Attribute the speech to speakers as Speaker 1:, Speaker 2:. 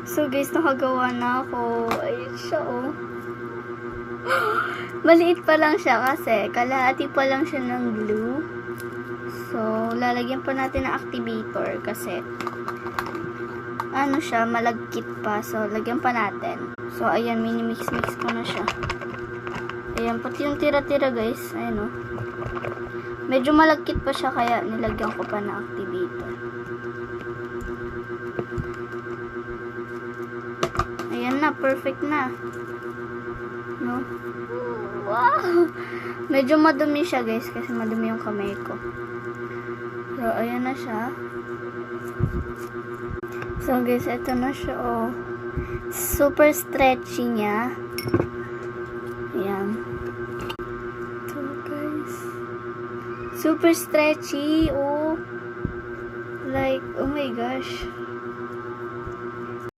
Speaker 1: So guys, nakagawa na ako. Ayun siya, oh. Maliit pa lang siya kasi kalahati pa lang siya ng glue. So, lalagyan pa natin ng activator kasi ano siya, malagkit pa. So, lagyan pa natin. So, ayan, mini-mix-mix ko na siya. Ayan, pati yung tira-tira guys. Ayan, oh. Medyo malagkit pa siya kaya nilagyan ko pa ng activator. Ayan na, perfect na. No? Wow! Medyo madumi siya guys kasi madumi yung kamay ko. So, ayan na siya. So, guys, ito na siya, oh. Super stretchy niya. Ayan. Ito, guys. Super stretchy, oh. Like, oh my gosh.